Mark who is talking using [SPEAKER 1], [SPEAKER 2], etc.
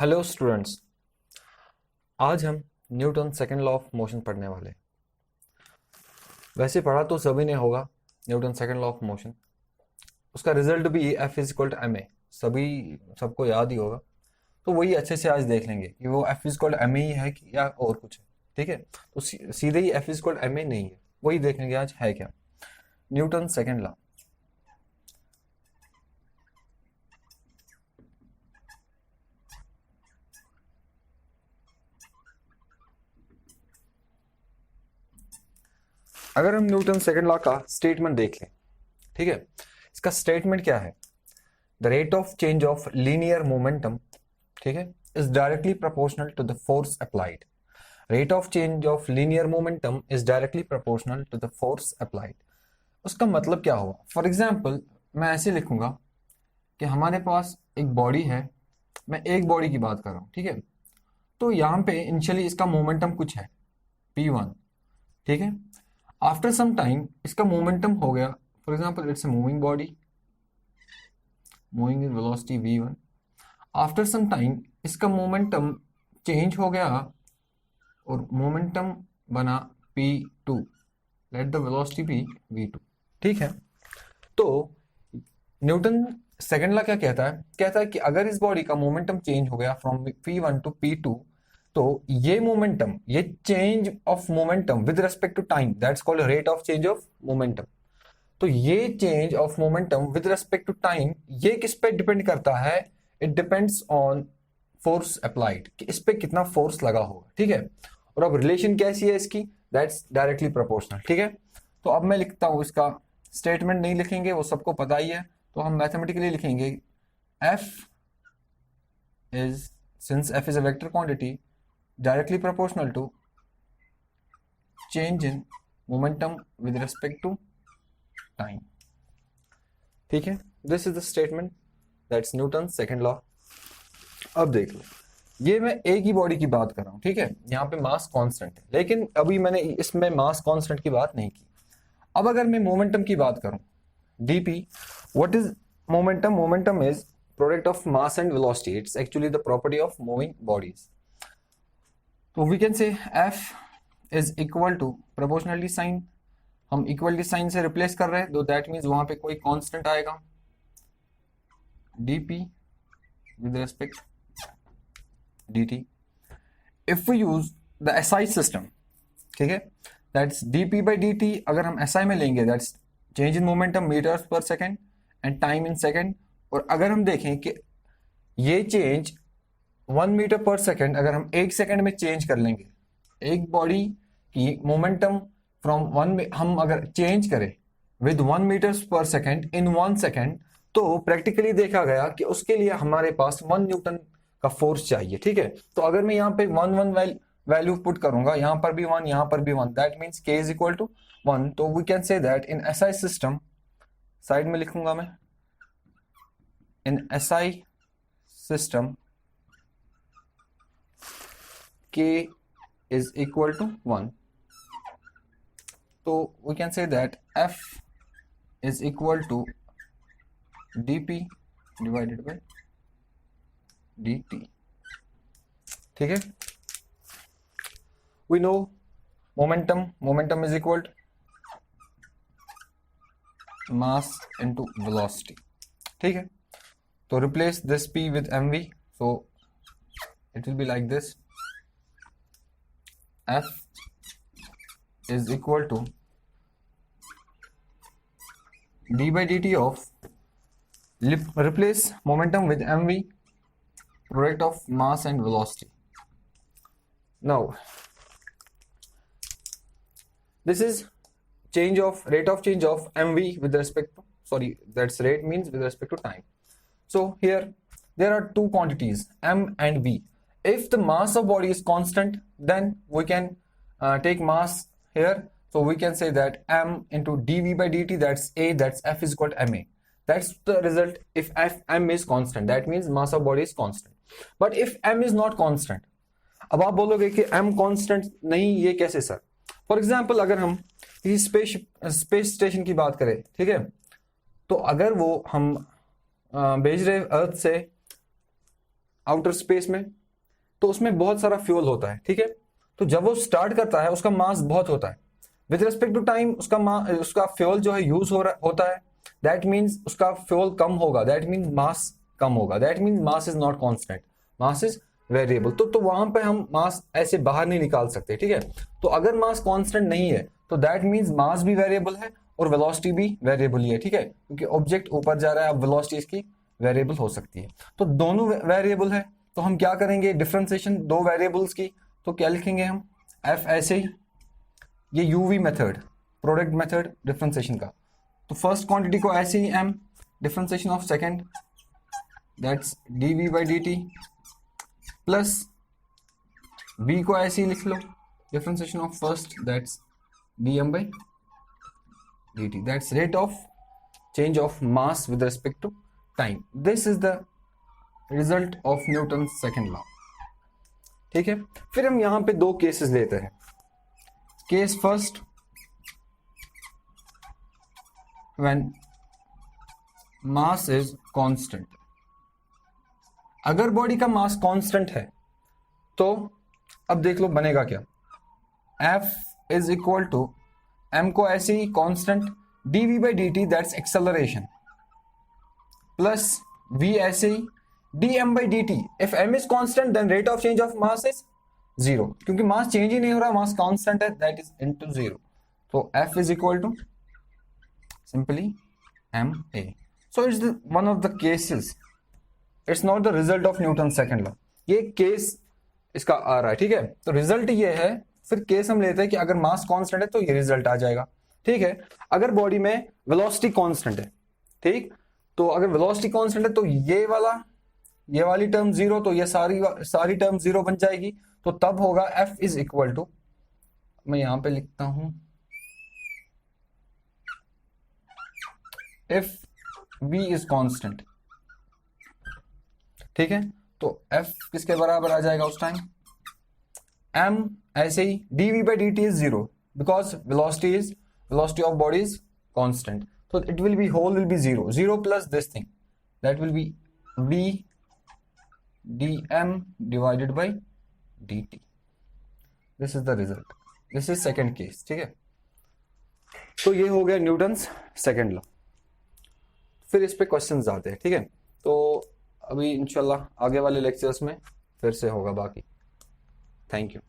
[SPEAKER 1] Hello students, आज हम Newton second law of motion पढ़ने वाले हैं। वैसे पढ़ा तो सभी ने होगा Newton second law of motion. उसका रिजल्ट भी F is equal to M a, सबको याद ही होगा। तो वही अच्छे से आज देख लेंगे कि वो F is equal to M A ही है कि या और कुछ है। ठीक है, तो सीधे ही F is equal to M a नहीं है, वही देखेंगे आज है क्या। Newton second law. अगर हम न्यूटन सेकंड लॉ का स्टेटमेंट देख लें, ठीक है, इसका स्टेटमेंट क्या है? The rate of change of linear momentum, ठीक है, is directly proportional to the force applied. Rate of change of linear momentum is directly proportional to the force applied. उसका मतलब क्या हुआ? फॉर एग्जाम्पल मैं ऐसे लिखूंगा कि हमारे पास एक बॉडी है, मैं एक बॉडी की बात कर रहा हूं, ठीक है। तो यहाँ पे इनिशियली इसका मोमेंटम कुछ है P1, ठीक है। आफ्टर सम टाइम इसका मोमेंटम हो गया, for example it's a moving body, moving with velocity v1। After some time इसका मोमेंटम चेंज हो गया और मोमेंटम बना p2, let the velocity B v2, ठीक है। तो न्यूटन सेकंड लॉ क्या कहता है? कहता है कि अगर इस बॉडी का मोमेंटम चेंज हो गया फ्रॉम p1 टू p2, तो ये मोमेंटम, ये change of momentum with respect to time, that's called rate of change of momentum. तो ये change of momentum with respect to time, ये किस पे डिपेंड करता है? It depends on force applied, कि इस पे कितना फोर्स लगा होगा, ठीक है। और अब रिलेशन कैसी है इसकी? दैट्स डायरेक्टली प्रोपोर्शनल, ठीक है। तो अब मैं लिखता हूं, इसका स्टेटमेंट नहीं लिखेंगे, वो सबको पता ही है, तो हम मैथमेटिकली लिखेंगे F is, since F is a vector quantity, directly proportional to change in momentum with respect to time, ठीक है। This is the statement, that's Newton second law. अब देख लो, ये मैं एक ही बॉडी की बात कर रहा हूं, ठीक है। यहाँ पे मास कांस्टेंट है, लेकिन अभी मैंने इसमें मास कांस्टेंट की बात नहीं की। अब अगर मैं मोमेंटम की बात करूं, dp, what is momentum? Momentum is product of mass and velocity, it's actually the property of moving bodies. तो we can say F is equal to proportionally sign, हम इक्वलिटी साइन से रिप्लेस कर रहे हैं, तो दैट मीन्स वहां पे कोई कांस्टेंट आएगा, dp with respect dt। if we use the SI system, ठीक है, that's dp by dt। अगर हम SI में लेंगे, that's change in momentum meters per second and time in second। और अगर हम देखें कि ये चेंज 1 मीटर पर सेकेंड अगर हम 1 सेकेंड में चेंज कर लेंगे, एक बॉडी की मोमेंटम फ्रॉम 1 में हम अगर चेंज करें विद 1 मीटर पर सेकेंड इन 1 सेकेंड, तो प्रैक्टिकली देखा गया कि उसके लिए हमारे पास 1 न्यूटन का फोर्स चाहिए, ठीक है। तो अगर मैं यहाँ पे 1 वैल्यू पुट करूंगा, यहाँ पर भी 1, यहाँ पर भी 1, that means k is equal to 1। तो we can say that in SI system, side में लिखूंगा मैं, in SI system k is equal to 1. So we can say that F is equal to dp divided by dt, ठीक है। We know momentum is equal to mass into velocity, ठीक है। तो replace this p with mv, so it will be like this, F is equal to d by dt of, replace momentum with mv, product of mass and velocity. Now this is rate of change of mv with respect to, sorry, that's rate means with respect to time. So here there are two quantities, m and v. If the mass of body is constant, then we can take mass here, so we can say that m into dv by dt, that's a, that's F is equal to ma. That's the result if m is constant, that means mass of body is constant. But if m is not constant, अब आप बोलोगे कि m constant नहीं, ये कैसे sir? For example अगर हम किसी स्पेस स्टेशन की बात करें, ठीक है, तो अगर वो हम भेज रहे अर्थ से आउटर स्पेस में, तो उसमें बहुत सारा फ्यूल होता है, ठीक है। तो जब वो स्टार्ट करता है उसका मास बहुत होता है, विद रिस्पेक्ट टू टाइम उसका फ्यूल जो है यूज होता है, दैट मीन्स उसका फ्यूल कम होगा, दैट मीन्स मास कम होगा, that means mass is not constant, mass is variable. तो वहां पे हम मास ऐसे बाहर नहीं निकाल सकते, ठीक है। तो अगर मास कांस्टेंट नहीं है तो दैट मीन्स मास भी वेरिएबल है और वेलोसिटी भी वेरिएबल ही है, ठीक है, क्योंकि ऑब्जेक्ट ऊपर जा रहा है, अब वेलोसिटी इसकी वेरिएबल हो सकती है। तो दोनों वेरिएबल है, तो हम क्या करेंगे डिफरेंशिएशन दो वेरिएबल्स की, तो क्या लिखेंगे हम, एफ ऐसे ही, ये UV method, product method differentiation का, तो फर्स्ट क्वांटिटी को ऐसे ही M, differentiation of second that's DV by D T, plus v को ऐसे ही लिख लो, differentiation of first that's dm by dt, that's rate of change of mass with respect to time. This is the result of Newton's second law, ठीक है। फिर हम यहां पे दो केसेस लेते हैं। Case first, when mass is constant, अगर बॉडी का मास कांस्टेंट है तो अब देख लो बनेगा क्या, F is equal to m को ऐसे ही constant dv by dt that's acceleration, plus v ऐसे ही dm by dt, if m is constant then rate of change of mass is zero, क्योंकि मास चेंज ही नहीं हो रहा, मास कांस्टेंट है, दैट इज इनटू जीरो। तो F is equal to simply ma। So it's one of the cases, it's not the result of Newton second law, ये case इसका आ रहा है, ठीक है। तो रिजल्ट ये है, फिर केस हम लेते हैं कि अगर मास कांस्टेंट है तो ये रिजल्ट आ जाएगा, ठीक है। अगर बॉडी में वेलोसिटी कांस्टेंट है, ठीक, तो अगर वेलोसिटी कांस्टेंट है तो ये वाली टर्म जीरो, तो ये सारी टर्म जीरो बन जाएगी, तो तब होगा F इज इक्वल टू, मैं यहां पे लिखता हूं, इफ V इज कांस्टेंट, ठीक है, तो F किसके बराबर आ जाएगा उस टाइम, m ऐसे ही dv by dt is zero because velocity of body is constant, so it will be whole will be zero plus this thing, that will be v dm divided by dt, this is the result, this is second case, ठीक है। तो ये हो गया Newton's second law. फिर इस पे questions आते हैं, ठीक है। तो अभी इंशाल्लाह आगे वाले लेक्चर्स में फिर से होगा बाकी। Thank you.